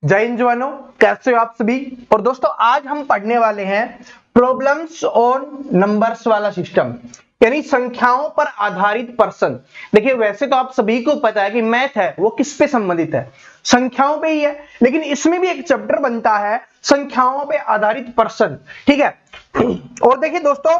जय हिंद जवानों, कैसे हो आप सभी। और दोस्तों आज हम पढ़ने वाले हैं प्रॉब्लम्स ऑन नंबर्स वाला सिस्टम, यानी संख्याओं पर आधारित प्रश्न। देखिए वैसे तो आप सभी को पता है कि मैथ है वो किस पे संबंधित है, संख्याओं पे ही है, लेकिन इसमें भी एक चैप्टर बनता है संख्याओं पे आधारित प्रश्न। ठीक है। और देखिए दोस्तों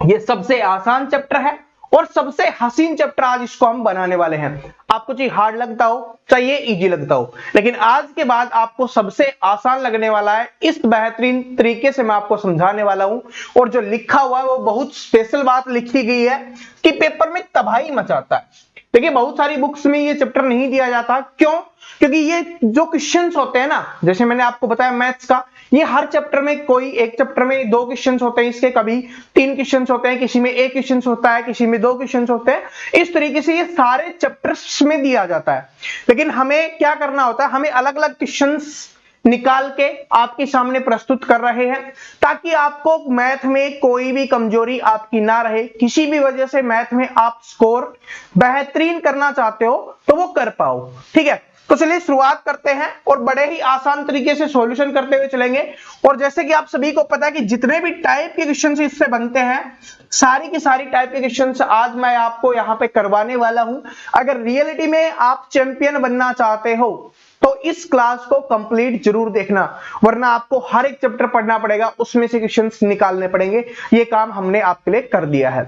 ये सबसे आसान चैप्टर है और सबसे हसीन चैप्टर आज इसको हम बनाने वाले हैं। आपको चाहिए हार्ड लगता हो चाहिए इजी लगता हो, लेकिन आज के बाद आपको सबसे आसान लगने वाला है। इस बेहतरीन तरीके से मैं आपको समझाने वाला हूं और जो लिखा हुआ है वो बहुत स्पेशल बात लिखी गई है कि पेपर में तबाही मचाता है। देखिए बहुत सारी बुक्स में ये चैप्टर नहीं दिया जाता, क्यों? क्योंकि ये जो क्वेश्चंस होते हैं ना, जैसे मैंने आपको बताया मैथ्स का, ये हर चैप्टर में कोई एक चैप्टर में 2 क्वेश्चंस होते हैं, इसके कभी 3 क्वेश्चंस होते हैं, किसी में 1 क्वेश्चंस होता है, किसी में 2 क्वेश्चंस होते हैं। इस तरीके से ये सारे चैप्टर्स में दिया जाता है, लेकिन हमें क्या करना होता है, हमें अलग अलग क्वेश्चंस निकाल के आपके सामने प्रस्तुत कर रहे हैं ताकि आपको मैथ में कोई भी कमजोरी आपकी ना रहे। किसी भी वजह से मैथ में आप स्कोर बेहतरीन करना चाहते हो तो वो कर पाओ। ठीक है, तो चलिए शुरुआत करते हैं और बड़े ही आसान तरीके से सॉल्यूशन करते हुए चलेंगे। और जैसे कि आप सभी को पता है कि जितने भी टाइप के क्वेश्चन इससे बनते हैं, सारी की सारी टाइप के क्वेश्चन आज मैं आपको यहां पे करवाने वाला हूं। अगर रियलिटी में आप चैंपियन बनना चाहते हो तो इस क्लास को कंप्लीट जरूर देखना, वरना आपको हर एक चैप्टर पढ़ना पड़ेगा, उसमें से क्वेश्चंस निकालने पड़ेंगे। ये काम हमने आपके लिए कर दिया है।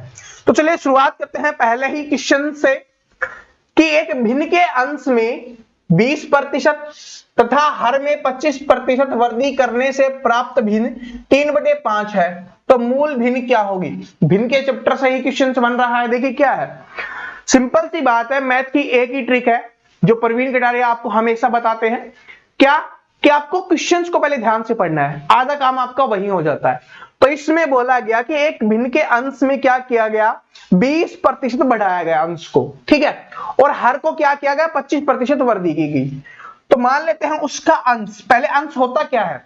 तो चलिए शुरुआत करते हैं पहले ही क्वेश्चन से कि एक भिन्न के अंश में 20% तथा हर में 25% वृद्धि करने से प्राप्त भिन्न 3/5 है, तो मूल भिन्न क्या होगी। भिन्न के चैप्टर से ही क्वेश्चन बन रहा है। देखिए क्या है, सिंपल सी बात है, मैथ की एक ही ट्रिक है जो प्रवीण कटारिया आपको हमेशा बताते हैं, क्या कि आपको क्वेश्चंस को पहले ध्यान से पढ़ना है, आधा काम आपका वही हो जाता है। तो इसमें बोला गया कि एक भिन्न के अंश में क्या किया गया, 20% बढ़ाया गया अंश को। ठीक है, और हर को क्या किया गया, 25% वृद्धि की गई। तो मान लेते हैं उसका अंश, पहले अंश होता क्या है,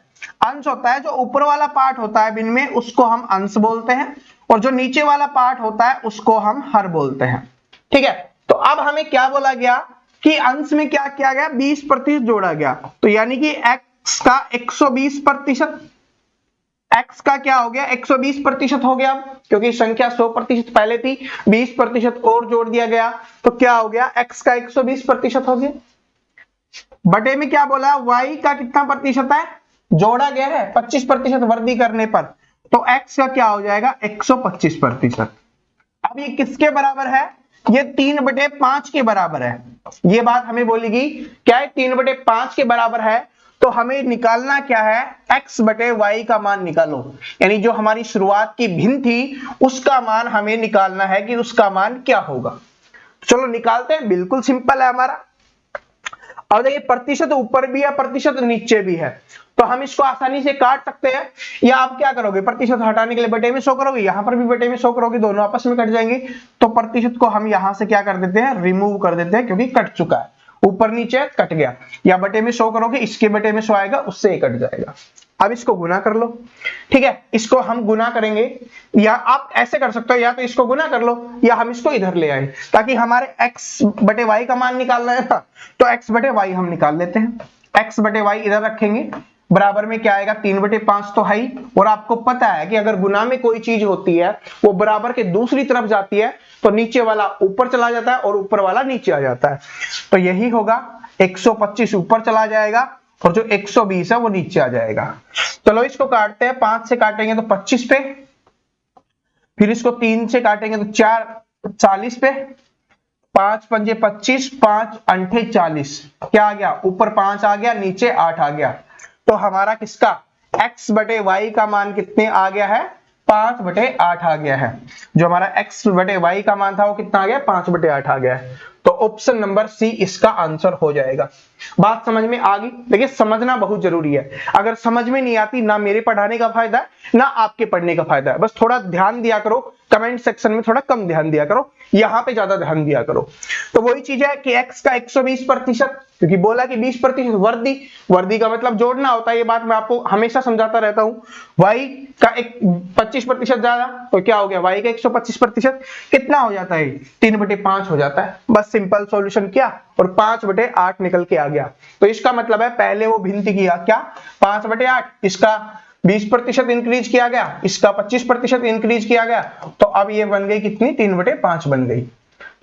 अंश होता है जो ऊपर वाला पार्ट होता है भिन्न में, उसको हम अंश बोलते हैं, और जो नीचे वाला पार्ट होता है उसको हम हर बोलते हैं। ठीक है, तो अब हमें क्या बोला गया कि अंश में क्या किया गया, 20% जोड़ा गया, तो यानी कि x का 120%, x का क्या हो गया, 120% हो गया, क्योंकि संख्या 100% पहले थी, 20% और जोड़ दिया गया, तो क्या हो गया, x का 120% हो गया। बटे में क्या बोला, y का कितना प्रतिशत है, जोड़ा गया है 25% वृद्धि करने पर, तो x का क्या हो जाएगा, 125%। अब ये किसके बराबर है, ये 3/5 के बराबर है। ये बात हमें बोलेगी क्या है, 3/5 के बराबर है, तो हमें निकालना क्या है, x/y का मान निकालो, यानी जो हमारी शुरुआत की भिन्न थी उसका मान हमें निकालना है कि उसका मान क्या होगा। चलो निकालते हैं, बिल्कुल सिंपल है हमारा। अब देखिए प्रतिशत ऊपर भी है प्रतिशत नीचे भी है, तो हम इसको आसानी से काट सकते हैं, या आप क्या करोगे, प्रतिशत हटाने के लिए बटे में 100 करोगे, यहां पर भी बटे में 100 करोगे, दोनों आपस में कट जाएंगे, तो प्रतिशत को हम यहां से क्या कर देते हैं, रिमूव कर देते हैं, क्योंकि कट चुका है, ऊपर नीचे कट गया। या बटे में 100 करोगे, इसके बटे में 100 आएगा, उससे ये कट जाएगा। अब इसको गुना कर लो। ठीक है, इसको हम गुना करेंगे, या आप ऐसे कर सकते हो, या तो इसको गुना कर लो या हम इसको इधर ले आए, ताकि हमारे x/y का मान निकालना है ना, तो x/y हम निकाल लेते हैं। x/y इधर रखेंगे, बराबर में क्या आएगा, 3/5 तो है ही, और आपको पता है कि अगर गुना में कोई चीज होती है वो बराबर के दूसरी तरफ जाती है तो नीचे वाला ऊपर चला जाता है और ऊपर वाला नीचे आ जाता है, तो यही होगा, 125 ऊपर चला जाएगा और जो 120 है वो नीचे आ जाएगा। चलो इसको काटते हैं, 5 से काटेंगे तो 25 पे, फिर इसको 3 से काटेंगे तो 4 40 पे, 5 पंजे 25, 5 अंठे 40, क्या आ गया, ऊपर 5 आ गया, नीचे 8 आ गया, तो हमारा किसका, x/y का मान कितने आ गया है, 5/8 आ गया है। जो हमारा x/y का मान था वो कितना आ गया, 5/8 आ गया है, तो ऑप्शन नंबर सी इसका आंसर हो जाएगा। बात समझ में आ गई। देखिए समझना बहुत जरूरी है, अगर समझ में नहीं आती ना मेरे पढ़ाने का फायदा है ना आपके पढ़ने का फायदा है। बस थोड़ा ध्यान दिया करो, कमेंट सेक्शन में थोड़ा कम ध्यान दिया करो, यहाँ पे ज्यादा ध्यान दिया करो। तो वही चीज है कि x का 120%, क्योंकि बोला कि 20% वृद्धि, वृद्धि का मतलब जोड़ना होता है, ये बात मैं आपको हमेशा समझाता रहता हूं। y का एक 25% ज्यादा, तो क्या हो गया y का 125%, कितना हो जाता है 3/5 हो जाता है। बस सिंपल सॉल्यूशन किया और 5/8 निकल के आ गया। तो इसका मतलब है पहले वो भिन्न किया क्या 5/8, इसका 20% इंक्रीज किया गया, इसका 25% इंक्रीज किया गया, तो अब ये बन गई कितनी 3/5 बन गई।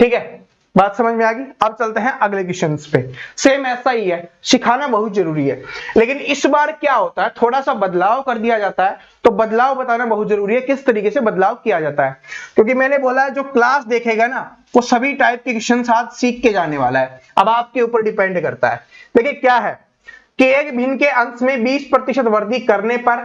ठीक है, बात समझ में आ गई। अब चलते हैं अगले क्वेश्चन पे। सेम ऐसा ही है, सिखाना बहुत जरूरी है, लेकिन इस बार क्या होता है थोड़ा सा बदलाव कर दिया जाता है, तो बदलाव बताना बहुत जरूरी है, किस तरीके से बदलाव किया जाता है, क्योंकि मैंने बोला जो क्लास देखेगा ना वो सभी टाइप के क्वेश्चन आज सीख के जाने वाला है। अब आपके ऊपर डिपेंड करता है। देखिए क्या है कि एक भिन्न के अंश में 20% वृद्धि करने पर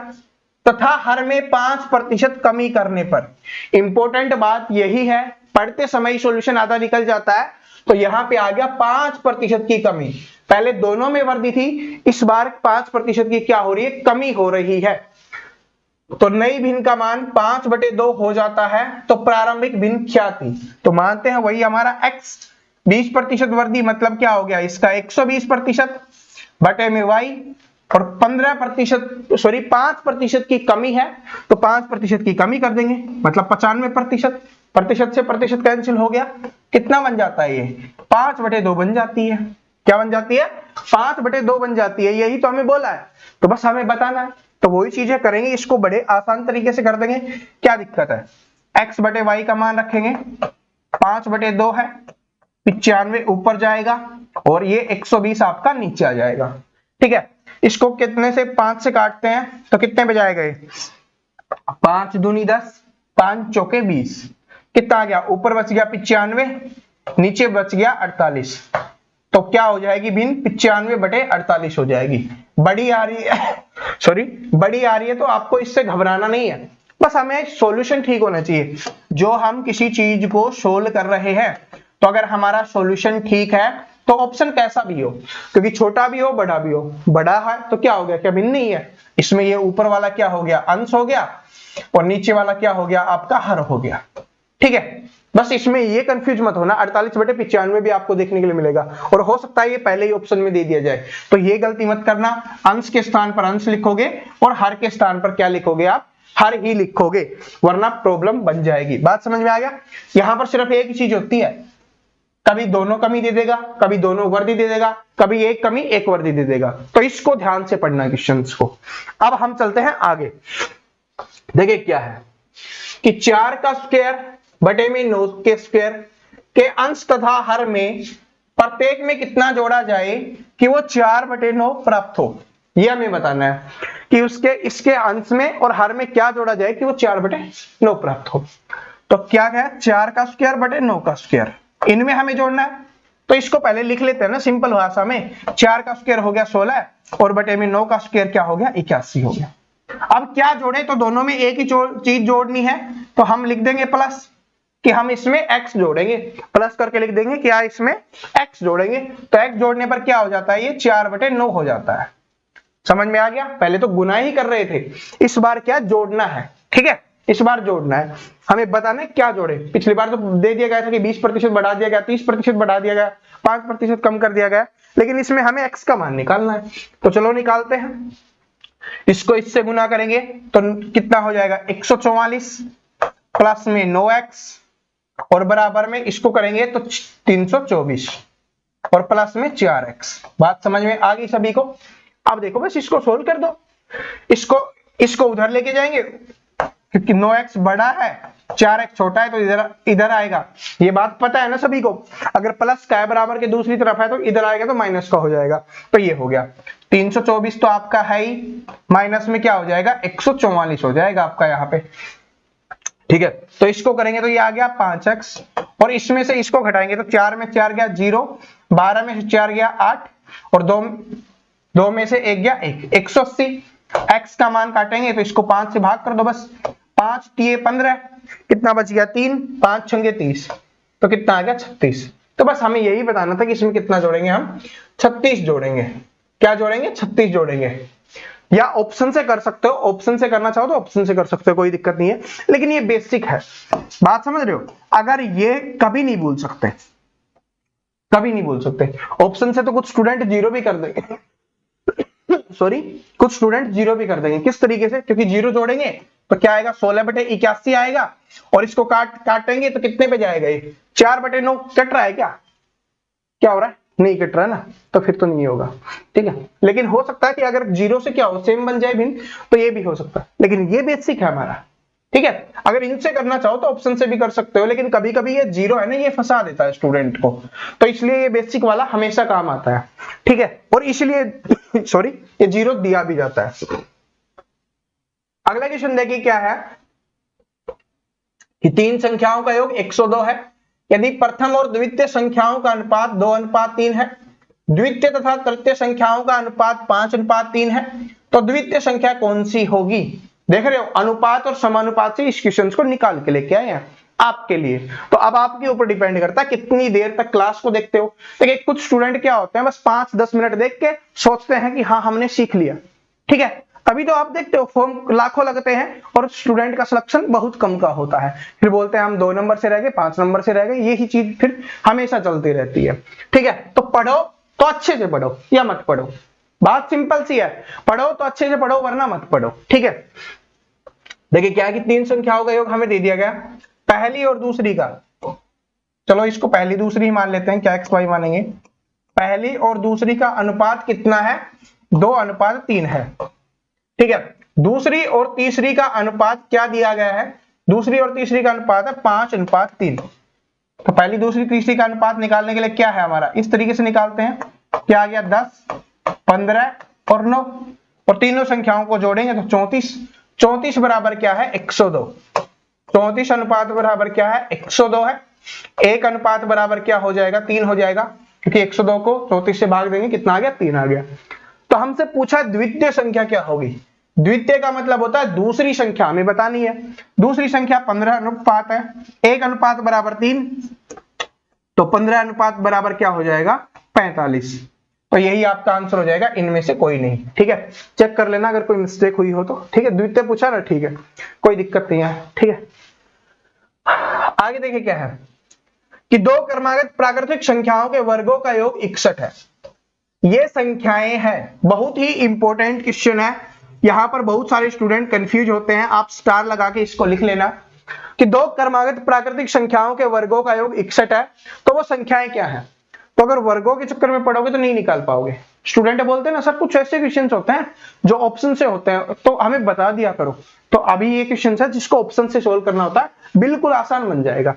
तथा हर में 5% कमी करने पर। इंपॉर्टेंट बात यही है, पढ़ते समय सॉल्यूशन आधा निकल जाता है, तो यहां पे आ गया 5% की कमी। पहले दोनों में वृद्धि थी, इस बार 5% की क्या हो रही है कमी हो रही है, तो नई भिन्न का मान 5/2 हो जाता है। तो प्रारंभिक भिन्न क्या थी, तो मानते हैं वही हमारा x। 20% वृद्धि मतलब क्या हो गया इसका 120% बटे में y, और 5% की कमी है, तो 5% की कमी कर देंगे मतलब 95%। प्रतिशत से प्रतिशत कैंसिल हो गया, कितना बन जाता है ये 5/2 बन जाती है। क्या बन जाती है 5/2 बन जाती है, यही तो हमें बोला है, तो बस हमें बताना है, तो वही चीजें करेंगे, इसको बड़े आसान तरीके से कर देंगे। क्या दिक्कत है, x बटे y का मान रखेंगे 5/2 है, 95 ऊपर जाएगा और ये 120 आपका नीचे आ जाएगा। ठीक है, इसको कितने से 5 से काटते हैं तो कितने पे जाएगा ये 5 दूनी 10, 5 चौके 20, कितना आ गया ऊपर बच गया 95, नीचे बच गया 48, तो क्या हो जाएगी भिन्न 95/48 हो जाएगी। बड़ी आ रही है सॉरी बड़ी आ रही है, तो आपको इससे घबराना नहीं है, बस हमें सॉल्यूशन ठीक होना चाहिए। जो हम किसी चीज को सोल्व कर रहे हैं, तो अगर हमारा सॉल्यूशन ठीक है तो ऑप्शन कैसा भी हो, क्योंकि छोटा भी हो बड़ा भी हो, बड़ा है तो क्या हो गया क्या भिन्न नहीं है, इसमें ये ऊपर वाला क्या हो गया अंश हो गया और नीचे वाला क्या हो गया आपका हर हो गया। ठीक है, बस इसमें ये कंफ्यूज मत होना, 48/95 भी आपको देखने के लिए मिलेगा, और हो सकता है ये पहले ही ऑप्शन में दे दिया जाए, तो ये गलती मत करना, अंश के स्थान पर अंश लिखोगे और हर के स्थान पर क्या लिखोगे आप हर ही लिखोगे, वरना प्रॉब्लम बन जाएगी। बात समझ में आ गया। यहां पर सिर्फ एक ही चीज होती है, कभी दोनों कमी दे देगा, कभी दोनों वर्दी दे देगा, कभी एक कमी एक वर्दी दे देगा, तो इसको ध्यान से पढ़ना क्वेश्चंस को। अब हम चलते हैं आगे। देखिए क्या है कि 4 का स्क्वायर बटे में 9 के स्क्वायर के अंश तथा हर में प्रत्येक में कितना जोड़ा जाए कि वो 4/9 प्राप्त हो। यह हमें बताना है कि उसके इसके अंश में और हर में क्या जोड़ा जाए कि वो 4/9 प्राप्त हो। तो क्या है 4 का स्क्वायर बटे 9 का स्क्वायर, इनमें हमें जोड़ना है, तो इसको पहले लिख लेते हैं ना सिंपल भाषा में। 4 का स्क्वायर हो गया 16 और बटे में 9 का स्क्वायर क्या हो गया 81 हो गया। अब क्या जोड़े, तो दोनों में एक ही चीज जोड़नी है, तो हम लिख देंगे प्लस कि हम इसमें x जोड़ेंगे, प्लस करके लिख देंगे क्या इसमें x जोड़ेंगे, तो x जोड़ने पर क्या हो जाता है ये 4/9 हो जाता है। समझ में आ गया, पहले तो गुना ही कर रहे थे, इस बार क्या जोड़ना है। ठीक है, इस बार जोड़ना है, हमें बताना है क्या जोड़े। पिछली बार तो दे दिया गया था कि 20% बढ़ा दिया गया, 30% बढ़ा दिया गया, 5% कम कर दिया गया, लेकिन इसमें हमें x का मान निकालना है, तो चलो निकालते हैं। इसको इससे गुना करेंगे तो कितना हो जाएगा 144 प्लस में 9x और बराबर में इसको करेंगे तो 324 और प्लस में 4x। बात समझ में आ गई सभी को। अब देखो बस इसको सोल्व कर दो, इसको उधर लेके जाएंगे क्योंकि 9x बड़ा है 4x छोटा है, तो इधर आएगा। ये बात पता है ना सभी को, अगर प्लस का है बराबर के दूसरी तरफ है तो इधर आएगा तो माइनस का हो जाएगा, तो ये हो गया 324 तो आपका है ही, माइनस में क्या हो जाएगा 144 हो जाएगा आपका यहाँ पे। ठीक है, तो इसको करेंगे तो ये आ गया 5x और इसमें से इसको घटाएंगे तो 4 में 4 गया 0, 12 में से 4 गया 8 और 2 में से 1 गया 1, 180। x का मान काटेंगे तो इसको 5 से भाग कर दो, बस 5 × 15 कितना बच गया 3, 5 × 6 30, तो कितना आ गया 36। तो बस हमें यही बताना था कि इसमें कितना जोड़ेंगे हम 36 जोड़ेंगे। क्या जोड़ेंगे 36 जोड़ेंगे, या ऑप्शन से कर सकते हो, ऑप्शन से करना चाहो तो ऑप्शन से कर सकते हो, कोई दिक्कत नहीं है, लेकिन ये बेसिक है। बात समझ रहे हो, अगर ये कभी नहीं भूल सकते, कभी नहीं भूल सकते। ऑप्शन से तो कुछ स्टूडेंट जीरो भी कर देंगे सॉरी कुछ स्टूडेंट जीरो भी कर देंगे, किस तरीके से, क्योंकि जीरो जोड़ेंगे तो क्या आएगा 16/81 आएगा, और इसको काटेंगे तो कितने पे जाएगा ये 4/9। कट रहा है क्या हो रहा है, नहीं कट रहा है ना, तो फिर तो नहीं होगा, ठीक है। लेकिन हो सकता है कि अगर जीरो से क्या हो सेम बन जाए भिन्न, तो ये भी हो सकता है, लेकिन ये बेसिक है हमारा, ठीक है। अगर इनसे करना चाहो तो ऑप्शन से भी कर सकते हो, लेकिन कभी कभी ये जीरो है ना, ये फंसा देता है स्टूडेंट को, तो इसलिए ये बेसिक वाला हमेशा काम आता है, ठीक है। और इसलिए सॉरी ये जीरो दिया भी जाता है। अगला क्वेश्चन देखिए क्या है कि तीन संख्याओं का योग 102 है। यदि प्रथम और द्वितीय संख्याओं का अनुपात 2:3 है, द्वितीय तथा तृतीय संख्याओं का अनुपात 5:3 है, तो द्वितीय संख्या कौन सी होगी। देख रहे हो, अनुपात और समानुपात से इस क्वेश्चन को निकाल के लेके आए हैं आपके लिए। तो अब आपके ऊपर डिपेंड करता है कितनी देर तक क्लास को देखते हो। देखिए कुछ स्टूडेंट क्या होते हैं, बस 5-10 मिनट देख के सोचते हैं कि हाँ हमने सीख लिया, ठीक है। तभी तो आप देखते हो फॉर्म लाखों लगते हैं और स्टूडेंट का सिलेक्शन बहुत कम का होता है, फिर बोलते हैं हम 2 नंबर से रह गए, 5 नंबर से रह गए, यही चीज फिर हमेशा चलती रहती है, ठीक है। तो पढ़ो तो अच्छे से पढ़ो या मत पढ़ो, बात सिंपल सी है, पढ़ो तो अच्छे से पढ़ो वरना मत पढ़ो, ठीक है। देखिए क्या है कि तीन संख्याओं का योग हमें दे दिया गया, पहली और दूसरी का, चलो इसको पहली दूसरी ही मान लेते हैं, क्या x y मानेंगे। पहली और दूसरी का अनुपात कितना है, 2:3 है, ठीक है। दूसरी और तीसरी का अनुपात क्या दिया गया है, दूसरी और तीसरी का अनुपात है 5:3। तो पहली दूसरी तीसरी का अनुपात निकालने के लिए क्या है हमारा, इस तरीके से निकालते हैं, क्या आ गया 10, 15 और 9, और तीनों संख्याओं को जोड़ेंगे तो 34। 34 बराबर क्या है 102। 34 अनुपात बराबर क्या है 102 है। एक अनुपात बराबर क्या हो जाएगा 3 हो जाएगा, क्योंकि 102 को 34 से भाग देंगे, कितना आ गया 3 आ गया। तो हमसे पूछा द्वितीय संख्या क्या होगी। द्वितीय का मतलब होता है दूसरी संख्या हमें बतानी है। दूसरी संख्या 15 अनुपात है, एक अनुपात बराबर 3, तो 15 अनुपात बराबर क्या हो जाएगा 45। तो यही आपका आंसर हो जाएगा, इनमें से कोई नहीं, ठीक है। चेक कर लेना अगर कोई मिस्टेक हुई हो तो, ठीक है। द्वितीय पूछा ना, ठीक है, कोई दिक्कत नहीं है, ठीक है। आगे देखिए क्या है कि दो क्रमागत प्राकृतिक संख्याओं के वर्गों का योग 61 है। ये संख्याएं हैं, बहुत ही इंपॉर्टेंट क्वेश्चन है, यहां पर बहुत सारे स्टूडेंट कंफ्यूज होते हैं, आप स्टार लगा के इसको लिख लेना कि दो क्रमागत प्राकृतिक संख्याओं के वर्गों का योग 61 है, तो वो संख्याएं क्या है। तो अगर वर्गों के चक्कर में पढ़ोगे तो नहीं निकाल पाओगे। स्टूडेंट बोलते हैं ना सर कुछ ऐसे क्वेश्चंस होते हैं जो ऑप्शन से होते हैं, तो हमें बता दिया करो। तो अभी ये क्वेश्चन है जिसको ऑप्शन से सोल्व करना होता है, बिल्कुल आसान बन जाएगा।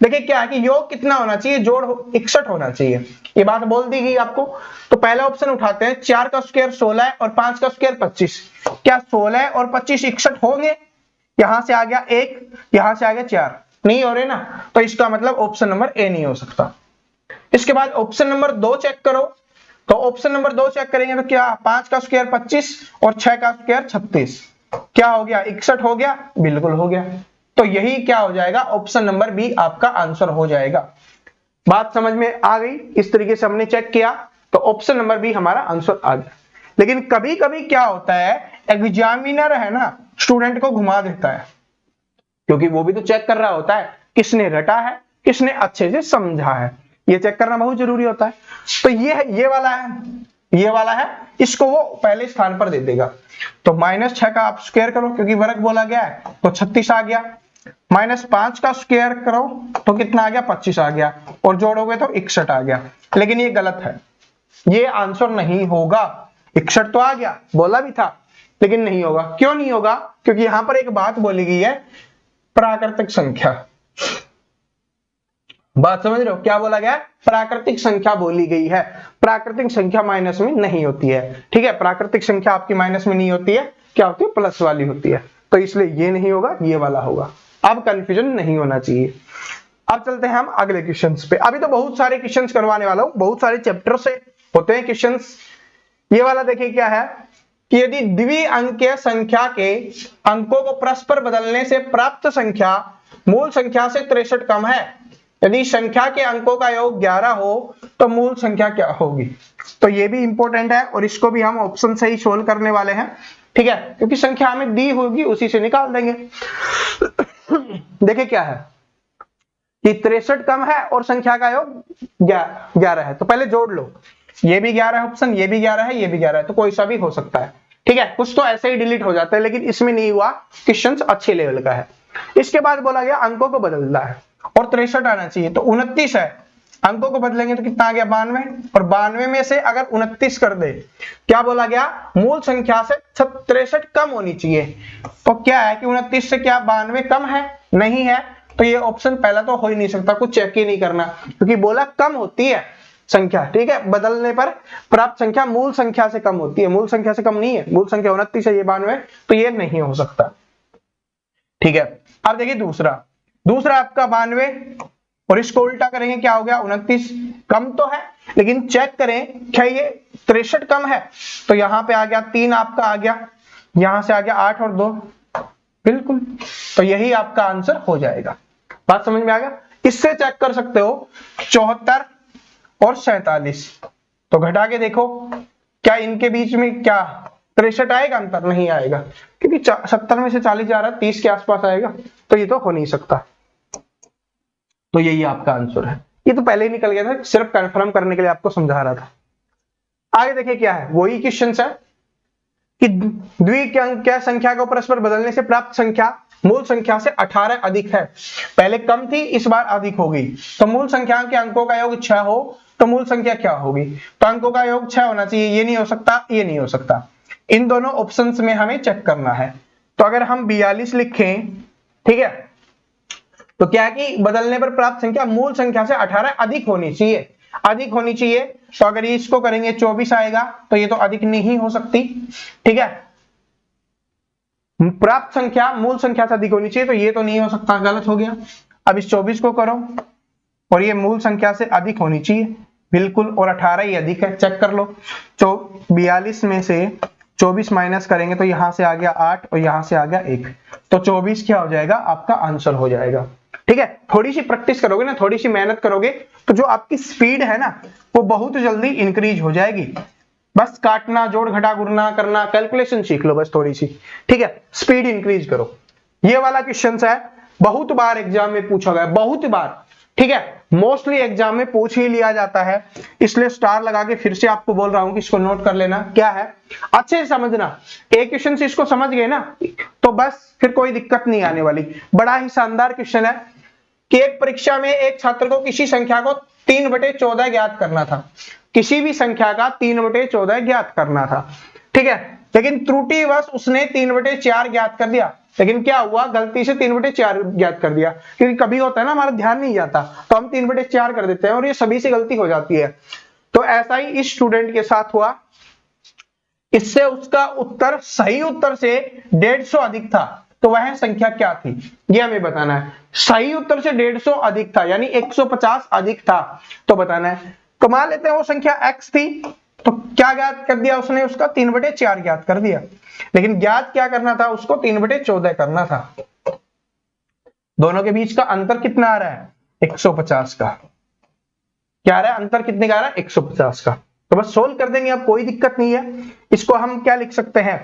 देखिए क्या है कि योग कितना होना चाहिए, जोड़ 61 होना चाहिए, ये बात बोल दी गई आपको। तो पहला ऑप्शन उठाते हैं, 4 का स्क्वायर 16 है और 5 का स्क्वायर 25। क्या 16 और 25 61 होंगे। यहां से आ गया 1, यहां से आ गया 4, नहीं हो रहे ना, तो इसका मतलब ऑप्शन नंबर ए नहीं हो सकता। इसके बाद ऑप्शन नंबर 2 चेक करो, तो ऑप्शन नंबर 2 चेक करेंगे तो क्या 5 का स्क्वायर 25 और 6 का स्क्वायर 36, क्या हो गया 61 हो गया, बिल्कुल हो गया। तो यही क्या हो जाएगा, ऑप्शन नंबर बी आपका आंसर हो जाएगा। बात समझ में आ गई, इस तरीके से हमने चेक किया तो ऑप्शन नंबर बी हमारा आंसर आ गया। लेकिन कभी कभी क्या होता है, एग्जामिनर है ना स्टूडेंट को घुमा देता है, क्योंकि वो भी तो चेक कर रहा होता है किसने रटा है, किसने अच्छे से समझा है, ये चेक करना बहुत जरूरी होता है। तो ये वाला है, इसको वो पहले स्थान पर दे देगा। तो -6 का आप स्क्वायर करो, क्योंकि वर्ग बोला गया है, तो 36 आ गया। -5 का स्क्वायर करो तो कितना आ गया 25 आ गया, और जोड़ोगे तो 61 आ गया। लेकिन ये गलत है, ये आंसर नहीं होगा। 61 तो आ गया, बोला भी था, लेकिन नहीं होगा। क्यों नहीं होगा, क्योंकि यहां पर एक बात बोली गई है, प्राकृतिक संख्या। बात समझ रहे हो, क्या बोला गया, प्राकृतिक संख्या बोली गई है। प्राकृतिक संख्या माइनस में नहीं होती है, ठीक है। प्राकृतिक संख्या आपकी माइनस में नहीं होती है, क्या होती है, प्लस वाली होती है। तो इसलिए ये नहीं होगा, ये वाला होगा। अब कंफ्यूजन नहीं होना चाहिए। अब चलते हैं हम अगले क्वेश्चंस पे। अभी तो बहुत सारे क्वेश्चंस करवाने वाला हूं, बहुत सारे चैप्टर से होते हैं क्वेश्चंस। ये वाला देखिए क्या है कि यदि द्विअंकीय संख्या के अंकों को परस्पर बदलने से प्राप्त संख्या मूल संख्या से 63 कम है, यदि संख्या के अंकों का योग 11 हो तो मूल संख्या क्या होगी। तो ये भी इंपॉर्टेंट है, और इसको भी हम ऑप्शन से ही सोल्व करने वाले हैं, ठीक है, क्योंकि संख्या हमें दी होगी उसी से निकाल देंगे। देखिए क्या है कि 63 कम है और संख्या का योग 11 है, तो पहले जोड़ लो। ये भी 11 है ऑप्शन, ये भी 11 है, ये भी 11 है, तो कोई सा भी हो सकता है, ठीक है, कुछ तो ऐसे ही डिलीट हो जाता है, लेकिन इसमें नहीं हुआ, क्वेश्चन अच्छे लेवल का है। इसके बाद बोला गया अंकों को बदलना है और 63 आना चाहिए, तो 29 है, अंकों को बदलेंगे तो कितना आ गया 92, और 92 में से अगर 29 कर दे, क्या बोला गया, मूल संख्या से 63 कम होनी चाहिए। तो क्या है कि 29 से क्या 92 कम है, नहीं है, तो ये ऑप्शन पहला तो हो ही नहीं सकता, कुछ चेक ही नहीं करना, क्योंकि बोला कम होती है संख्या, ठीक है, बदलने पर प्राप्त संख्या मूल संख्या से कम होती है, मूल संख्या से कम नहीं है, मूल संख्या 29 है, ये 92, तो ये नहीं हो सकता। ठीक है, अब देखिए दूसरा आपका 92 और इसको उल्टा करेंगे, क्या हो गया 29, कम तो है, लेकिन चेक करें क्या ये 63 कम है, तो यहां पे आ गया 3 आपका आ गया, यहां से आ गया 8 और 2, बिल्कुल, तो यही आपका आंसर हो जाएगा। बात समझ में आ गया। इससे चेक कर सकते हो 74 और 47, तो घटा के देखो क्या इनके बीच में क्या 63 आएगा, अंतर नहीं आएगा, क्योंकि 70 में से 40 जा रहा है, 30 के आसपास आएगा, तो ये तो हो नहीं सकता, तो यही आपका आंसर है। ये तो पहले ही निकल गया था, सिर्फ कंफर्म करने के लिए आपको समझा रहा था। आगे देखिए क्या है, वही क्वेश्चन है कि द्विसंख्या संख्या को परस्पर बदलने से प्राप्त संख्या मूल संख्या से 18 अधिक है, पहले कम थी, इस बार अधिक होगी, तो मूल संख्या के अंकों का योग 6 हो तो मूल संख्या क्या होगी, तो अंकों का योग 6 होना चाहिए, ये नहीं हो सकता, ये नहीं हो सकता, इन दोनों ऑप्शंस में हमें चेक करना है। तो अगर हम 42 लिखें, ठीक है, तो क्या है कि बदलने पर प्राप्त संख्या मूल संख्या से 18 अधिक होनी चाहिए, अधिक होनी चाहिए, तो अगर इसको करेंगे 24 आएगा, तो ये तो अधिक नहीं हो सकती, ठीक है, प्राप्त संख्या मूल संख्या से अधिक होनी चाहिए, तो ये तो नहीं हो सकता, गलत हो गया। अब इस 24 को करो और ये मूल संख्या से अधिक होनी चाहिए, बिल्कुल, और 18 ही अधिक है, चेक कर लो, 42 में से 24 माइनस करेंगे तो यहां से आ गया 8 और यहां से आ गया 1, तो 24 क्या हो जाएगा, आपका आंसर हो जाएगा। ठीक है, थोड़ी सी प्रैक्टिस करोगे ना, थोड़ी सी मेहनत करोगे, तो जो आपकी स्पीड है ना वो बहुत जल्दी इंक्रीज हो जाएगी, बस काटना, जोड़ घटा गुणा करना, कैलकुलेशन सीख लो बस थोड़ी सी, ठीक है, स्पीड इंक्रीज करो। ये वाला क्वेश्चन है, बहुत बार एग्जाम में पूछा गया, बहुत बार, ठीक है, मोस्टली एग्जाम में पूछ ही लिया जाता है, इसलिए स्टार लगा के फिर से आपको बोल रहा हूं कि इसको नोट कर लेना, क्या है अच्छे से समझना, एक क्वेश्चन से इसको समझ गए ना तो बस फिर कोई दिक्कत नहीं आने वाली। बड़ा ही शानदार क्वेश्चन है कि एक परीक्षा में एक छात्र को किसी संख्या को 3/14 ज्ञात करना था, किसी भी संख्या का 3/14 ज्ञात करना था, ठीक है, लेकिन त्रुटिवश उसने 3/4 ज्ञात कर दिया, लेकिन क्या हुआ, गलती से 3/4 ज्ञात कर दिया, क्योंकि कभी होता है ना हमारा ध्यान नहीं जाता तो हम 3/4 कर देते हैं और ये सभी से गलती हो जाती है। तो ऐसा ही इस स्टूडेंट के साथ हुआ, इससे उसका उत्तर सही उत्तर से 150 अधिक था, तो वह संख्या क्या थी ये हमें बताना है। सही उत्तर से 150 अधिक था यानी 150 अधिक था, तो बताना है। तो मान लेते हैं वो संख्या x थी, तो क्या ज्ञात कर दिया उसने, उसका 3/4 ज्ञात कर दिया, लेकिन ज्ञात क्या करना था, उसको 3/14 करना था। दोनों के बीच का अंतर कितना आ रहा है, 150 का, क्या आ रहा है अंतर, कितने का आ रहा है, 150 का। तो बस सोल्व कर देंगे, अब कोई दिक्कत नहीं है। इसको हम क्या लिख सकते हैं,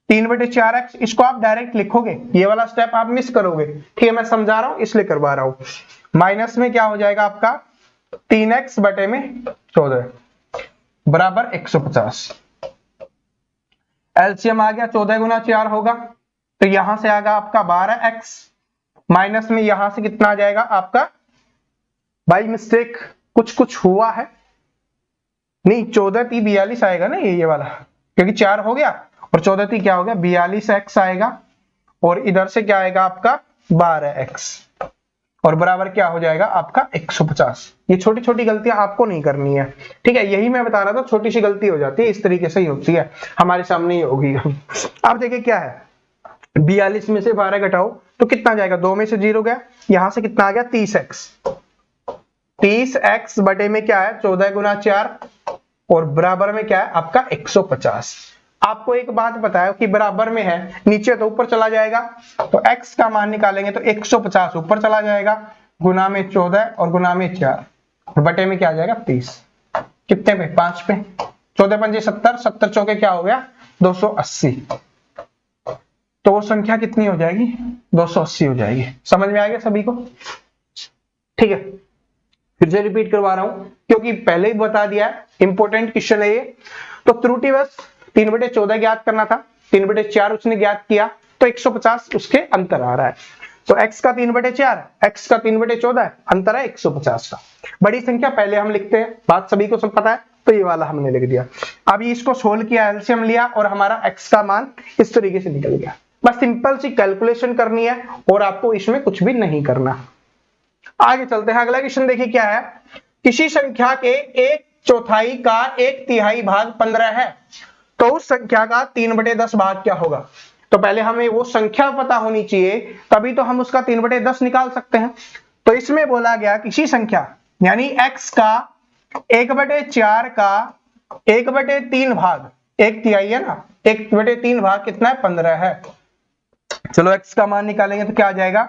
3/4x, इसको आप डायरेक्ट लिखोगे, ये वाला स्टेप आप मिस करोगे, ठीक है, मैं समझा रहा हूं इसलिए करवा रहा हूं। माइनस में क्या हो जाएगा आपका 3x/14 बराबर 150, एलसीएम आ गया 14 गुना 4 होगा, तो यहां से आएगा आपका 12x, माइनस में यहां से कितना आ जाएगा आपका, बाई मिस्टेक कुछ हुआ है, नहीं 14 × 42 आएगा ना ये वाला, क्योंकि 4 हो गया और 14 × क्या हो गया 42x आएगा, और इधर से क्या आएगा आपका 12x, और बराबर क्या हो जाएगा आपका 150। ये छोटी छोटी गलतियां आपको नहीं करनी है, ठीक है, यही मैं बता रहा था, छोटी सी गलती हो जाती है, इस तरीके से ही होती है, हमारे सामने ही होगी। अब देखिए क्या है, 42 में से 12 घटाओ तो कितना जाएगा, 2 में से 0 गया, यहां से कितना आ गया 30x, 30x बटे में क्या है 14 गुना 4, और बराबर में क्या है आपका 150। आपको एक बात बताया कि बराबर में है, नीचे तो ऊपर चला जाएगा, तो x का मान निकालेंगे तो 150 ऊपर चला जाएगा, गुना में 14 और गुना में 4, और बटे में क्या आ जाएगा 30, कितने पे 5 पे, 14 पंजे 70, 70 चौके क्या हो गया 280, तो वो संख्या कितनी हो जाएगी 280 हो जाएगी। समझ में आ गया सभी को, ठीक है, फिर से रिपीट करवा रहा हूं क्योंकि पहले ही बता दिया है, इंपॉर्टेंट क्वेश्चन है ये। तो त्रुटिवश 3/14 ज्ञात करना था, 3/4 उसने ज्ञात किया, तो 150 उसके अंतर आ रहा है। तो x का 3/4, x का 3/14, अंतर है 150 का। बड़ी संख्या पहले हम लिखते हैं, बात सभी को सब पता है, तो ये वाला हमने लिख दिया। अभी इसको सोल्व किया, एलसीएम लिया और हमारा x का मान इस तरीके से निकल गया। बस सिंपल सी कैलकुलेशन करनी है और आपको इसमें कुछ भी नहीं करना। आगे चलते हैं, अगला क्वेश्चन देखिए क्या है। किसी संख्या के 1/4 का 1/3 भाग 15 है, तो उस संख्या का 3/10 भाग क्या होगा? तो पहले हमें वो संख्या पता होनी चाहिए, तभी तो हम उसका 3/10 निकाल सकते हैं। तो इसमें बोला गया किसी संख्या यानी x का 1/4 का 1/3 भाग, 1/3 है ना, 1/3 भाग कितना है? 15 है। चलो x का मान निकालेंगे तो क्या आ जाएगा?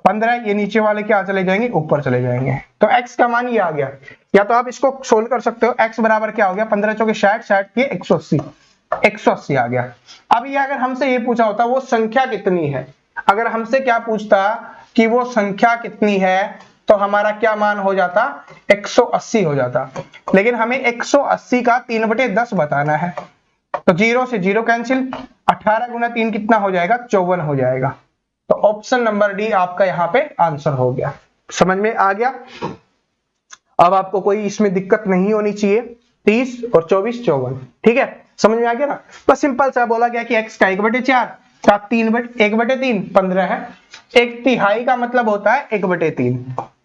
15। ये नीचे वाले क्या चले जाएंगे? ऊपर चले जाएंगे। तो x का मान ये आ गया। या तो आप इसको सोल्व कर सकते हो, x बराबर क्या हो गया? 15 चौके 60, 60 के 180, 180 आ गया। अब ये अगर हमसे ये पूछा होता वो संख्या कितनी है, अगर हमसे क्या पूछता कि वो संख्या कितनी है, तो हमारा क्या मान हो जाता? 180 हो जाता। लेकिन हमें 180 का 3/10 बताना है, तो 0 से 0 कैंसिल, 18 गुना 3 कितना हो जाएगा? 54 हो जाएगा। तो ऑप्शन नंबर डी आपका यहाँ पे आंसर हो गया। समझ में आ गया? अब आपको कोई इसमें दिक्कत नहीं होनी चाहिए। 30 और 24 54, ठीक है, समझ में आ गया ना? बस सिंपल सा बोला गया कि x का 1/4 का 1/3 15 है। 1/3 का मतलब होता है 1/3,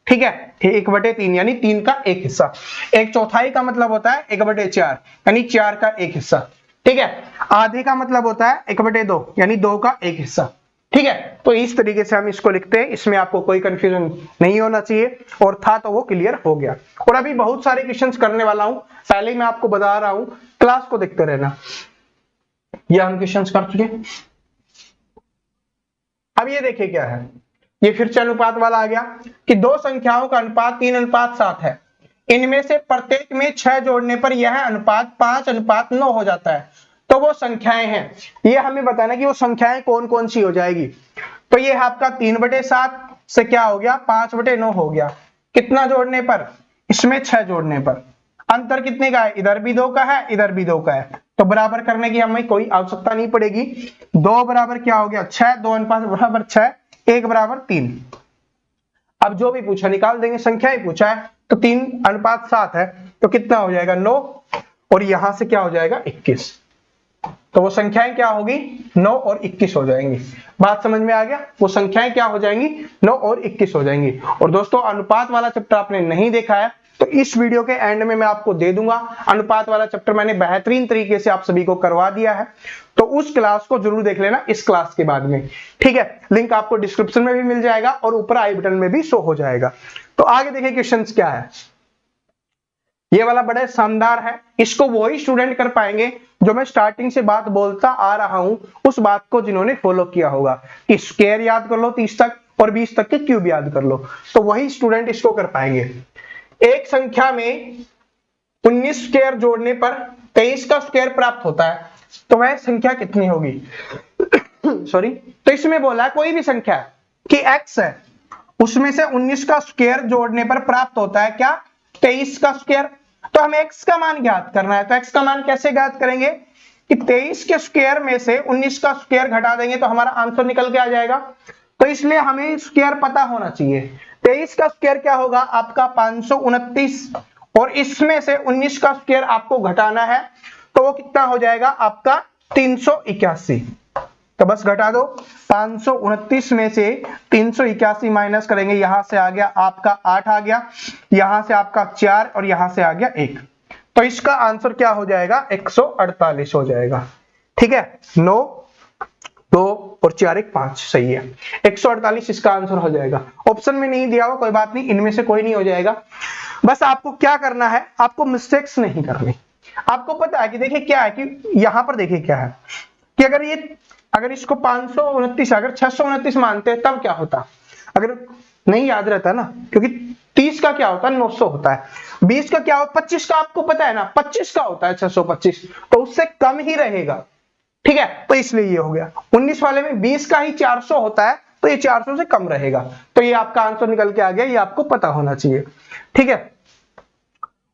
ठीक है, 1/3 यानी 3 का 1 हिस्सा। 1/4 का मतलब होता है 1/4 यानी 4 का 1 हिस्सा, ठीक है। आधे का मतलब होता है 1/2 यानी 2 का 1 हिस्सा, ठीक है। तो इस तरीके से हम इसको लिखते हैं, इसमें आपको कोई कंफ्यूजन नहीं होना चाहिए, और था तो वो क्लियर हो गया। और अभी बहुत सारे क्वेश्चंस करने वाला हूं, पहले ही मैं आपको बता रहा हूं, क्लास को देखते रहना। ये हम क्वेश्चंस कर चुके। अब ये देखिए क्या है, ये फिर से अनुपात वाला आ गया कि दो संख्याओं का अनुपात 3:7 है। इनमें से प्रत्येक में 6 जोड़ने पर यह अनुपात 5:9 हो जाता है। तो वो संख्याएं हैं, ये हमें बताना कि वो संख्याएं कौन कौन सी हो जाएगी। तो ये आपका 3/7 से क्या हो गया? 5/9 हो गया। कितना जोड़ने पर? इसमें 6 जोड़ने पर। अंतर कितने का है? इधर भी 2 का है, इधर भी 2 का है, तो बराबर करने की हमें कोई आवश्यकता नहीं पड़ेगी। 2 बराबर क्या हो गया? 6, 2 अनुपात बराबर 6, 1 बराबर 3। अब जो भी पूछा निकाल देंगे, संख्या ही पूछा है, तो 3:7 है, तो कितना हो जाएगा? 9, और यहां से क्या हो जाएगा? 21। तो वो संख्याएं क्या होगी? 9 और 21 हो जाएंगी। बात समझ में आ गया? वो संख्याएं क्या हो जाएंगी? 9 और 21 हो जाएंगी। और दोस्तों, अनुपात वाला चैप्टर आपने नहीं देखा है तो इस वीडियो के एंड में मैं आपको दे दूंगा। अनुपात वाला चैप्टर मैंने बेहतरीन तरीके से आप सभी को करवा दिया है, तो उस क्लास को जरूर देख लेना इस क्लास के बाद में, ठीक है। लिंक आपको डिस्क्रिप्शन में भी मिल जाएगा और ऊपर आई बटन में भी शो हो जाएगा। तो आगे देखिए क्वेश्चंस क्या है। ये वाला बड़ा शानदार है, इसको वही स्टूडेंट कर पाएंगे जो मैं स्टार्टिंग से बात बोलता आ रहा हूं, उस बात को जिन्होंने फॉलो किया होगा कि स्क्वायर याद कर लो 30 तक और 20 तक के क्यूब याद कर लो, तो वही स्टूडेंट इसको कर पाएंगे। एक संख्या में 19 स्क्वायर जोड़ने पर 23 का स्क्वायर प्राप्त होता है, तो वह संख्या कितनी होगी? सॉरी, तो इसमें बोला कोई भी संख्या कि x है, उसमें से 19 का स्क्वायर जोड़ने पर प्राप्त होता है क्या? 23 का स्क्वायर। तो हमें x का मान ज्ञात करना है, तो x का मान कैसे ज्ञात करेंगे कि 23 के स्क्वायर में से 19 का स्क्वायर घटा देंगे तो हमारा आंसर निकल के आ जाएगा। तो इसलिए हमें स्क्वायर पता होना चाहिए। 23 का स्क्वायर क्या होगा? आपका 529, और इसमें से 19 का स्क्वायर आपको घटाना है, तो वो कितना हो जाएगा? आपका 381। तो बस घटा दो, 529 में से 381 माइनस करेंगे, यहां से आ गया आपका 8 आ गया, यहां से आपका 4 और यहां से आ गया 1। तो इसका आंसर क्या हो जाएगा? 148 हो जाएगा, ठीक है। 9, 2 और 4 1 5 सही है, 148 इसका आंसर हो जाएगा। ऑप्शन में नहीं दिया हुआ, कोई बात नहीं, इनमें से कोई नहीं हो जाएगा। बस आपको क्या करना है, आपको मिस्टेक्स नहीं करनी। आपको पता है कि देखिए क्या है कि यहां पर देखिए क्या है कि अगर इसको 529 अगर 629 मानते हैं तब क्या होता? अगर नहीं याद रहता ना, क्योंकि 30 का क्या होता है? 900 होता है। 20 का क्या होता है? 25 का आपको पता है ना, 25 का होता है 625, तो उससे कम ही रहेगा, ठीक है। तो इसलिए ये हो गया। 19 वाले में 20 का ही 400 होता है, तो ये 400 से कम रहेगा। तो ये आपका आंसर निकल के आ गया, ये आपको पता होना चाहिए, ठीक है।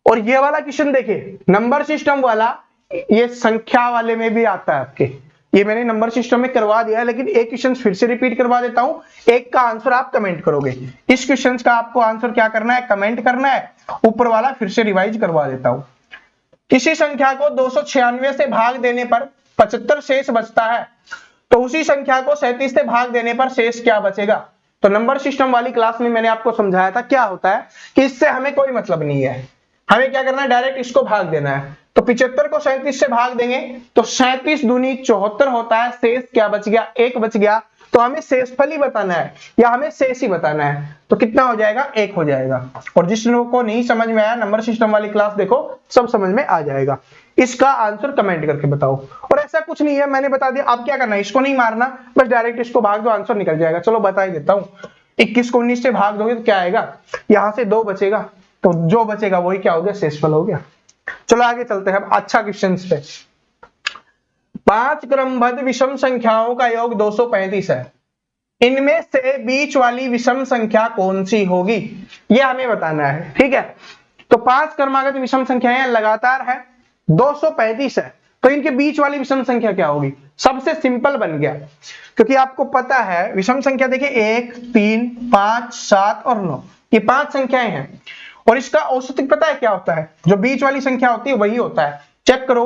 और ये वाला क्वेश्चन देखिए, नंबर सिस्टम वाला, ये संख्या वाले में भी आता है आपके, ये मैंने नंबर सिस्टम में करवा दिया है, लेकिन एक क्वेश्चन फिर से रिपीट करवा देता हूं, एक का आंसर आप कमेंट करोगे। इस क्वेश्चन का आपको आंसर क्या करना है, कमेंट करना है। ऊपर वाला फिर से रिवाइज करवा देता हूं। किसी संख्या को 296 से भाग देने पर 75 शेष बचता है, तो उसी संख्या को 37 से भाग देने पर शेष क्या बचेगा। तो नंबर सिस्टम वाली क्लास में मैंने आपको समझाया था क्या होता है कि इससे हमें कोई मतलब नहीं है, हमें क्या करना है, डायरेक्ट इसको भाग देना है। तो 75 को 37 से भाग देंगे तो 37 दूनी 74 होता है, शेष क्या बच गया, 1 बच गया। तो हमें शेषफल ही बताना है या हमें शेष ही बताना है, तो कितना हो जाएगा, 1 हो जाएगा। और जिस लोगों को नहीं समझ में आया, नंबर सिस्टम वाली क्लास देखो, सब समझ में आ जाएगा। इसका आंसर कमेंट करके बताओ। और ऐसा कुछ नहीं है, मैंने बता दिया, आप क्या करना है, इसको नहीं मारना, बस डायरेक्ट इसको भाग दो, आंसर निकल जाएगा। चलो बता ही देता हूं, 21 को 19 से भाग दोगे तो क्या आएगा, यहां से 2 बचेगा, तो जो बचेगा वही क्या हो गया, शेषफल हो गया। चलो आगे चलते हैं अच्छा क्वेश्चन पे। 5 क्रमबद्ध विषम संख्याओं का योग 235 है, इनमें से बीच वाली विषम संख्या कौन सी होगी, यह हमें बताना है। ठीक है, तो 5 क्रमागत विषम संख्याएं लगातार है, 235 है, तो इनके बीच वाली विषम संख्या क्या होगी। सबसे सिंपल बन गया, क्योंकि आपको पता है विषम संख्या देखिए 1, 3, 5, 7 और 9, ये 5 संख्याएं हैं। और इसका औसत पता है क्या होता है, जो बीच वाली संख्या होती है वही होता है। चेक करो,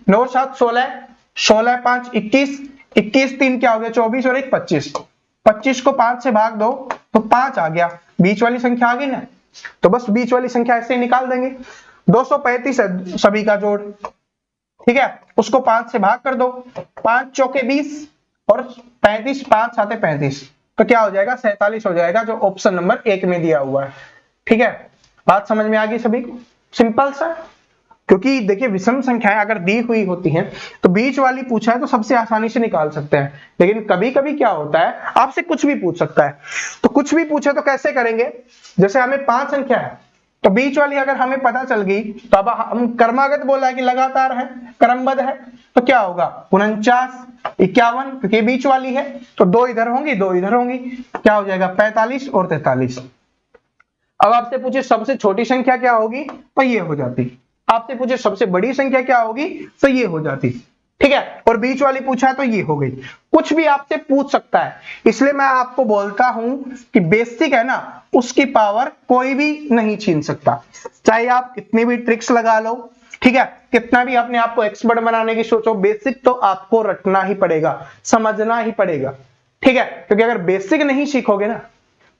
9 7 16, 16 5 21, 21 3 क्या हो गया, 24 और 1 25। 25 को 5 से भाग दो तो 5 आ गया, बीच वाली संख्या आ गई ना। तो बस बीच वाली संख्या ऐसे ही निकाल देंगे। 235 है सभी का जोड़, ठीक है, उसको 5 से भाग कर दो, 5 चौके 20 और 35, 5 साते 35, तो क्या हो जाएगा, 47 हो जाएगा, जो ऑप्शन नंबर 1 में दिया हुआ है। ठीक है, बात समझ में आ गई सभी को, सिंपल सा। क्योंकि देखिए विषम संख्याएं अगर दी हुई होती हैं तो बीच वाली पूछा है तो सबसे आसानी से निकाल सकते हैं, लेकिन कभी कभी क्या होता है, आपसे कुछ भी पूछ सकता है। तो कुछ भी पूछे तो कैसे करेंगे, जैसे हमें 5 संख्या है तो बीच वाली अगर हमें पता चल गई, तो अब हम क्रमागत बोला है कि लगातार है, क्रमबद्ध है, तो क्या होगा, 49, 51, क्योंकि बीच वाली है तो 2 इधर होंगी 2 इधर होंगी, क्या हो जाएगा, 45 और 43। अब आपसे पूछे सबसे छोटी संख्या क्या होगी, तो ये हो जाती। आपसे पूछे सबसे बड़ी संख्या क्या होगी, तो ये हो जाती। ठीक है, और बीच वाली पूछा है तो ये हो गई। कुछ भी आपसे पूछ सकता है, इसलिए मैं आपको बोलता हूं कि बेसिक है ना, उसकी पावर कोई भी नहीं छीन सकता, चाहे आप कितनी भी ट्रिक्स लगा लो। ठीक है, कितना भी अपने आप को एक्सपर्ट बनाने की सोचो, बेसिक तो आपको रटना ही पड़ेगा, समझना ही पड़ेगा। ठीक है, क्योंकि अगर बेसिक नहीं सीखोगे ना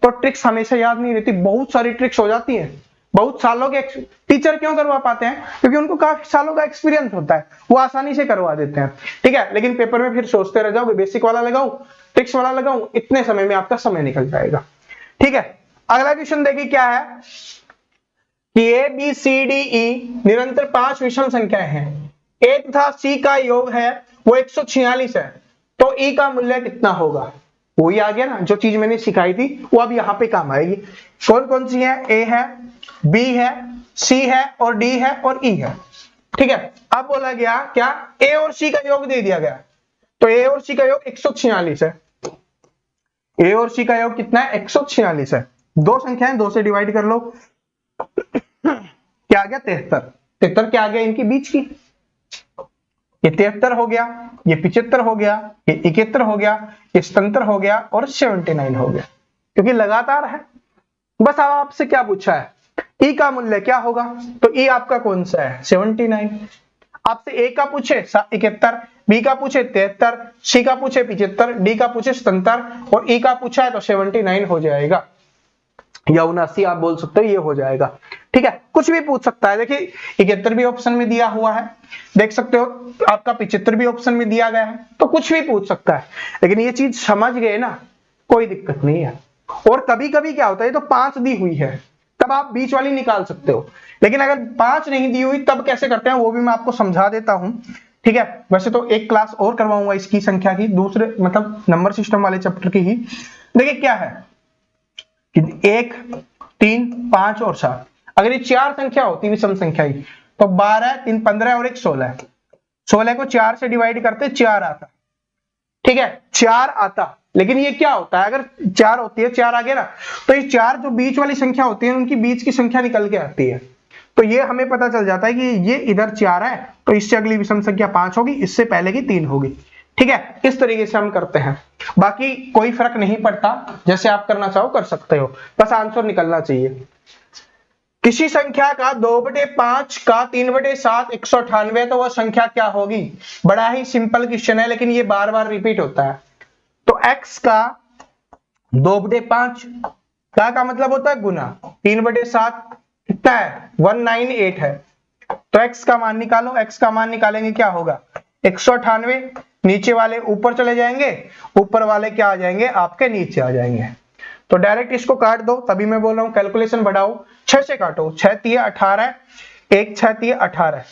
तो ट्रिक्स हमेशा याद नहीं रहती, बहुत सारी ट्रिक्स हो जाती हैं। बहुत सालों के टीचर क्यों करवा पाते हैं, क्योंकि उनको काफी सालों का एक्सपीरियंस होता है, वो आसानी से करवा देते हैं। ठीक है, लेकिन पेपर में फिर सोचते रह जाओगे बेसिक वाला लगाऊं ट्रिक्स वाला लगाऊं, इतने समय में आपका समय निकल जाएगा। ठीक है, अगला क्वेश्चन देखिए क्या है कि A B C D E निरंतर 5 विषम संख्याएं हैं, ए तथा सी का योग है वो 146 है, तो ई का मूल्य कितना होगा। वही आ गया ना, जो चीज मैंने सिखाई थी वो अब यहाँ पे काम आएगी। कौन कौन सी है, ए है, बी है, सी है और डी है और ई है। ठीक है, अब बोला गया क्या, ए और सी का योग दे दिया गया, तो ए और सी का योग 146 है। ए और सी का योग कितना है, 146 है। दो संख्याएं 2 से डिवाइड कर लो, क्या आ गया, 73। 73 क्या आ गया, इनकी बीच की, ये 73 हो गया, ये 75 हो गया, ये 71 हो गया, ये 77 हो गया और 79 हो गया, क्योंकि लगातार है। बस अब आपसे क्या पूछा है, ई का मूल्य क्या होगा, तो ई आपका कौन सा है, 79। आपसे ए का पूछे 71, बी का पूछे 73, सी का पूछे 75, डी का पूछे 77 और ई का पूछा है तो 79 हो जाएगा, या 79 आप बोल सकते हो, ये हो जाएगा। ठीक है, कुछ भी पूछ सकता है। देखिए 71 भी ऑप्शन में दिया हुआ है, देख सकते हो, आपका 75 भी ऑप्शन में दिया गया है, तो कुछ भी पूछ सकता है। लेकिन ये चीज समझ गए ना, कोई दिक्कत नहीं है। और कभी कभी क्या होता है, तो 5 दी हुई है तब आप बीच वाली निकाल सकते हो, लेकिन अगर 5 नहीं दी हुई तब कैसे करते हैं वो भी मैं आपको समझा देता हूं। ठीक है, वैसे तो एक क्लास और करवाऊंगा इसकी संख्या की, दूसरे मतलब नंबर सिस्टम वाले चैप्टर की ही। देखिए क्या है कि 1 3 5 और 7, अगर ये 4 संख्या होती विषम संख्या ही, तो 12 3 15 और 1 16, 16 को 4 से डिवाइड करते 4 आता। ठीक है, 4 आता, लेकिन ये क्या होता है, अगर 4 होती है, 4 आ गया ना, तो ये 4 जो बीच वाली संख्या होती है उनकी बीच की संख्या निकल के आती है, तो ये हमें पता चल जाता है कि ये इधर 4 है तो इससे अगली विषम संख्या 5 होगी, इससे पहले की 3 होगी। ठीक है, इस तरीके से हम करते हैं, बाकी कोई फर्क नहीं पड़ता, जैसे आप करना चाहो कर सकते हो, बस आंसर निकलना चाहिए। किसी संख्या का 2/5 का 3/7 198 है, तो वह संख्या क्या होगी? बड़ा ही सिंपल क्वेश्चन है, लेकिन ये बार बार रिपीट होता है। तो x का 2/5 का मतलब होता है गुना, 3/7 कितना है? 198 है। तो x का मान निकालो, x का मान निकालेंगे क्या होगा? 198, नीचे वाले ऊपर चले जाएंगे, ऊपर वाले क्या आ जाएंगे? आपके नीचे आ जाएंगे। तो डायरेक्ट इसको काट दो, तभी मैं बोल रहा हूं कैलकुलेशन बढ़ाओ, 6 से काटो, 6 3 18, 1 6 3 18,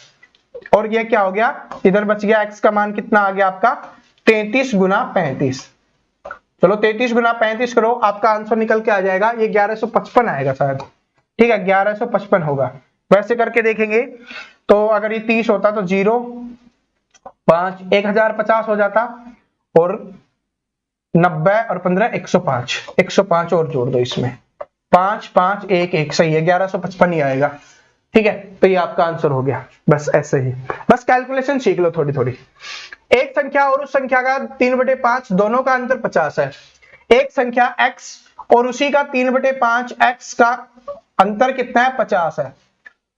और ये क्या हो गया? इधर बच गया x का मान कितना आ गया आपका? 33 गुना 35। चलो 33 गुना 35 करो, आपका आंसर निकल के आ जाएगा, ये 1155 आएगा शायद, ठीक है 1155 होगा। वैसे करके देखेंगे तो अगर ये 30 होता तो 0 5 1050 हो जाता, और 90 और 15 105, 105 और जोड़ दो इसमें, 5 5 1 1, सही है 1155 ही आएगा। ठीक है, तो ये आपका आंसर हो गया। बस ऐसे ही, बस कैलकुलेशन सीख लो थोड़ी थोड़ी। एक संख्या और उस संख्या का 3/5 दोनों का अंतर 50 है। एक संख्या x और उसी का 3/5 x का अंतर कितना है? 50 है।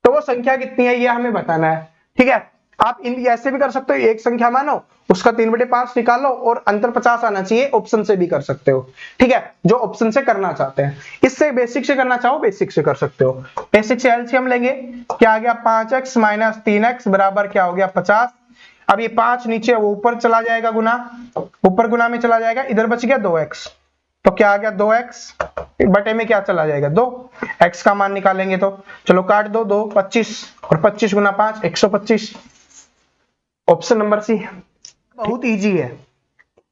तो वो संख्या कितनी है ये हमें बताना है। ठीक है, आप इन ऐसे भी कर सकते हो, एक संख्या मानो उसका 3/5 निकालो और अंतर 50 आना चाहिए, ऑप्शन से भी कर सकते हो। ठीक है, जो ऑप्शन से करना चाहते हैं, इससे बेसिक से करना चाहो बेसिक से कर सकते हो। बेसिक से एलसीएम लेंगे, क्या आ गया? 5x - 3x बराबर क्या हो गया? 50। अब ये 5 नीचे वो ऊपर चला जाएगा, गुना ऊपर गुना में चला जाएगा, इधर बच गया 2x, तो क्या आ गया? 2x बटे में क्या चला जाएगा? 2। x का मान निकालेंगे तो चलो काट दो, 2 25 और 25 गुना 5 125, ऑप्शन नंबर सी। बहुत इजी है,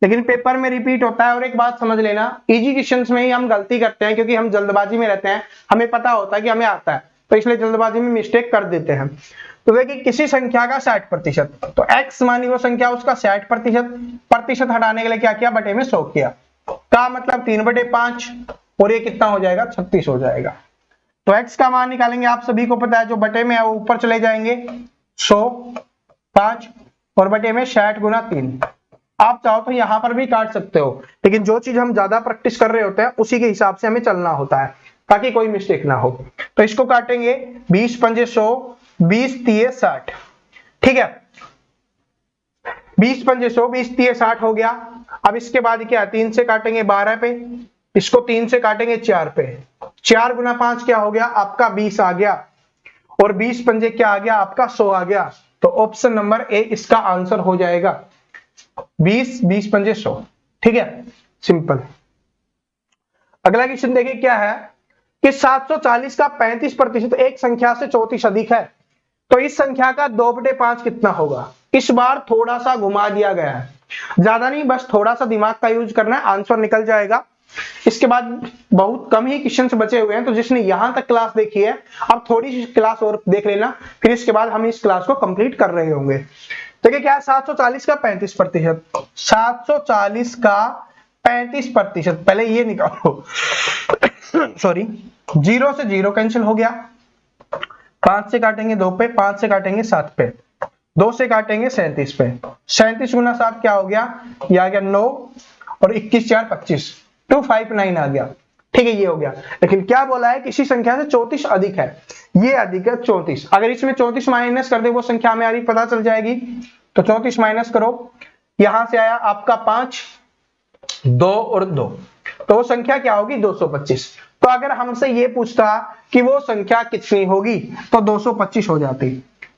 लेकिन पेपर में रिपीट होता है। और एक बात समझ लेना, इजी क्वेश्चंस में ही हम गलती करते हैं, क्योंकि हम जल्दबाजी में रहते हैं, हमें पता होता है कि हमें आता है, तो इसलिए जल्दबाजी में मिस्टेक कर देते हैं। तो देखिए किसी संख्या का 60%, तो x मानी वो संख्या उसका 60%, प्रतिशत हटाने के लिए क्या किया? बटे में 100 किया, का मतलब 3/5, और ये कितना हो जाएगा? 36 हो जाएगा। तो x का मान निकालेंगे, आप सभी को पता है, जो बटे में है वो ऊपर चले जाएंगे, 100 5 और बटे में 60 गुना 3। आप चाहो तो यहां पर भी काट सकते हो, लेकिन जो चीज हम ज्यादा प्रैक्टिस कर रहे होते हैं उसी के हिसाब से हमें चलना होता है, ताकि कोई मिस्टेक ना हो। तो इसको काटेंगे, 20 पंजे 100, 20 3 60। ठीक है, 20 पंजे 100, 20 3 60 हो गया। अब इसके बाद क्या? 3 से काटेंगे 12 पे, इसको 3 से काटेंगे 4 पे, 4 गुना 5 क्या हो गया? आपका 20 आ गया, और 20 पंजे क्या आ गया? आपका 100 आ गया। तो ऑप्शन नंबर ए इसका आंसर हो जाएगा, 20 पंजे 100। ठीक है, सिंपल। अगला क्वेश्चन देखिए क्या है कि 740 का 35% एक संख्या से 34 अधिक है, तो इस संख्या का 2/5 कितना होगा? इस बार थोड़ा सा घुमा दिया गया है, ज्यादा नहीं, बस थोड़ा सा दिमाग का यूज करना है, आंसर निकल जाएगा। इसके बाद बहुत कम ही क्वेश्चंस बचे हुए हैं, तो जिसने यहां तक क्लास देखी है अब थोड़ी सी क्लास और देख लेना, फिर इसके बाद हम इस क्लास को कंप्लीट कर रहे होंगे। देखिए क्या है? 740 का 35%, 740 का 35%, पहले ये निकालो सॉरी, 0 से 0 कैंसिल हो गया, 5 से काटेंगे 2 पे, 5 से काटेंगे 7 पे, 2 से काटेंगे 37 पे, 37 गुना 7 क्या हो गया? ये आ गया 9, और 21 4 25, 259 आ गया। ठीक है, ये हो गया। लेकिन क्या बोला है? किसी संख्या से 34 अधिक है, ये अधिक है 34। अगर इसमें 34 माइनस कर दे, वो संख्या हमें आ रही पता चल जाएगी। तो 34 माइनस करो, यहां से आया आपका 5, 2 और 2, तो वो संख्या क्या होगी? 225। तो अगर हमसे ये पूछता कि वो संख्या कितनी होगी, तो 225 हो जाती,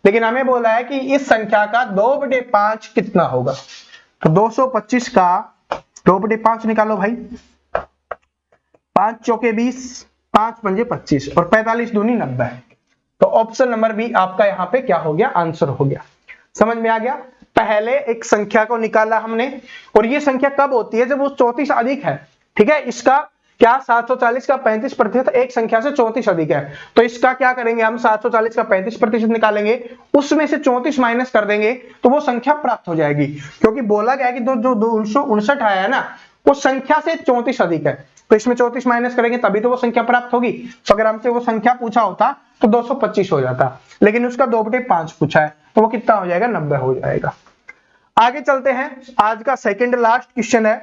लेकिन हमें बोला है कि इस संख्या का 2/5 कितना होगा। तो 225 का 2/5 निकालो भाई, 5 चौके 20, 5 पंजे 25 और 45 दूनी 90। तो ऑप्शन नंबर बी आपका यहाँ पे क्या हो गया? आंसर हो गया। समझ में आ गया? पहले एक संख्या को निकाला हमने, और ये संख्या कब होती है? जब वो 34 अधिक है। ठीक है, इसका क्या 740 का 35% एक संख्या से 34 अधिक है, तो इसका क्या करेंगे हम? 740 का 35% निकालेंगे, उसमें से 34 माइनस कर देंगे, तो वो संख्या प्राप्त हो जाएगी। क्योंकि बोला गया कि जो 259 आया है ना, वो संख्या से 34 अधिक है, तो इसमें 34 माइनस करेंगे तभी तो वो संख्या प्राप्त होगी। तो अगर हमसे वो संख्या पूछा होता तो 225 हो जाता, लेकिन उसका 2/5 पूछा है, तो वो कितना हो जाएगा? 90 हो जाएगा। आगे चलते हैं। आज का सेकंड लास्ट क्वेश्चन है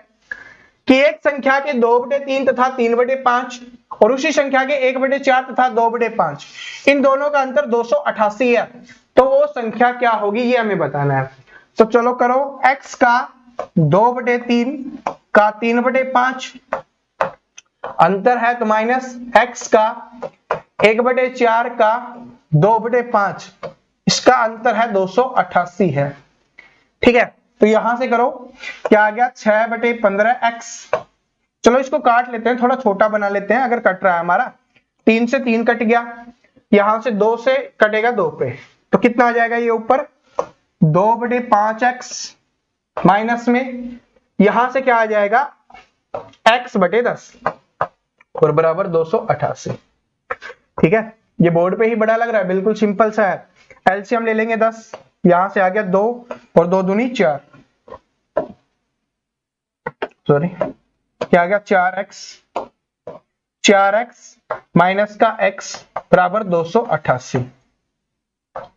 कि एक संख्या के 2/3 तथा 3/5 और उसी संख्या के 1/4 तथा 2/5 इन दोनों का अंतर 288 है, तो वो संख्या क्या होगी ये हमें बताना है। तो चलो करो, x का 2/3 का 3/5 अंतर है तो माइनस x का 1/4 का 2/5 इसका अंतर है 288 है। ठीक है, तो यहां से करो, क्या आ गया 6/15x। चलो इसको काट लेते हैं, थोड़ा छोटा बना लेते हैं अगर कट रहा है हमारा। 3 से 3 कट गया, यहां से 2 से कटेगा 2 पे, तो कितना आ जाएगा ये ऊपर 2/5x माइनस में यहां से क्या आ जाएगा x/10 और बराबर 288। ठीक है, ये बोर्ड पे ही बड़ा लग रहा है, बिल्कुल सिंपल सा है। एलसीएम ले लेंगे 10, यहां से आ गया 2 और 2 दूनी 4, सॉरी क्या आ गया 4x माइनस का x बराबर 288।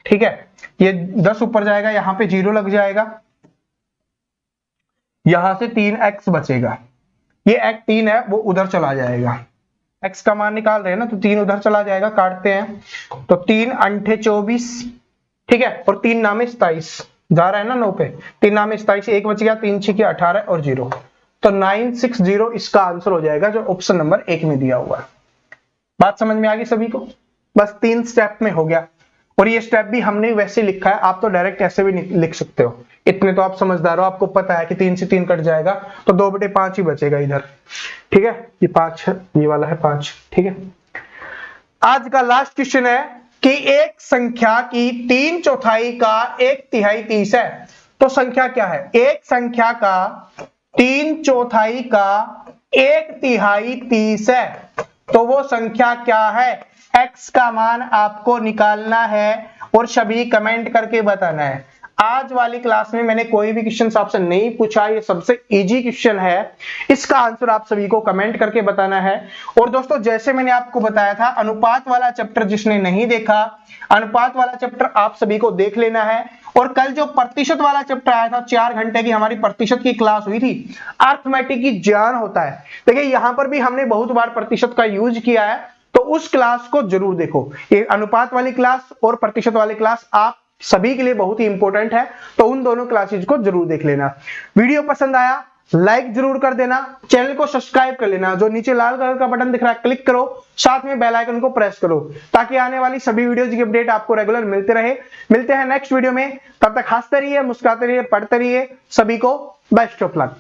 ठीक है, ये 10 ऊपर जाएगा, यहां पे 0 लग जाएगा, यहां से 3x बचेगा। ये x 3 है वो उधर चला जाएगा, x का मान निकाल रहे हैं ना, तो 3 उधर चला जाएगा, काटते हैं तो 3 अंठे 24। ठीक है, और 3 नामे 27 जा रहा है ना 9 पे, 3 नामे 27, 1 बच गया, 3 6 18 और 0, तो 960 इसका आंसर हो जाएगा जो ऑप्शन नंबर 1 में दिया हुआ है। बात समझ में आ गई सभी को? बस 3 स्टेप में हो गया, और ये स्टेप भी हमने वैसे लिखा है, आप तो डायरेक्ट ऐसे भी लिख सकते हो, इतने तो आप समझदार हो, आपको पता है कि 3 से 3 कट जाएगा तो 2/5 ही बचेगा इधर। ठीक है, ये 5 है, ये वाला है 5। ठीक है, आज का लास्ट क्वेश्चन है कि एक संख्या की 3/4 का 1/3 30 है, तो संख्या क्या है? एक संख्या का 3/4 का 1/3 30 है, तो वो संख्या क्या है? x का मान आपको निकालना है और सभी कमेंट करके बताना है। आज वाली क्लास में मैंने कोई भी क्वेश्चन आपसे नहीं पूछा, ये सबसे इजी क्वेश्चन है, इसका आंसर आप सभी को कमेंट करके बताना है। और दोस्तों जैसे मैंने आपको बताया था, अनुपात वाला चैप्टर जिसने नहीं देखा, अनुपात वाला चैप्टर आप सभी को देख लेना है। और कल जो प्रतिशत वाला चैप्टर आया था, 4 घंटे की हमारी प्रतिशत की क्लास हुई थी, अर्थमेटिक की जान होता है। देखिए यहां पर भी हमने बहुत बार प्रतिशत का यूज किया है, तो उस क्लास को जरूर देखो। ये अनुपात वाली क्लास और प्रतिशत वाली क्लास आप सभी के लिए बहुत ही इंपॉर्टेंट है, तो उन दोनों क्लासेज को जरूर देख लेना। वीडियो पसंद आया लाइक जरूर कर देना, चैनल को सब्सक्राइब कर लेना, जो नीचे लाल कलर का बटन दिख रहा है क्लिक करो, साथ में बेल आइकन को प्रेस करो, ताकि आने वाली सभी वीडियोज की अपडेट आपको रेगुलर मिलते रहे। मिलते हैं नेक्स्ट वीडियो में, तब तक हंसते रहिए, मुस्कुराते रहिए, पढ़ते रहिए। सभी को बेस्ट ऑफ लक।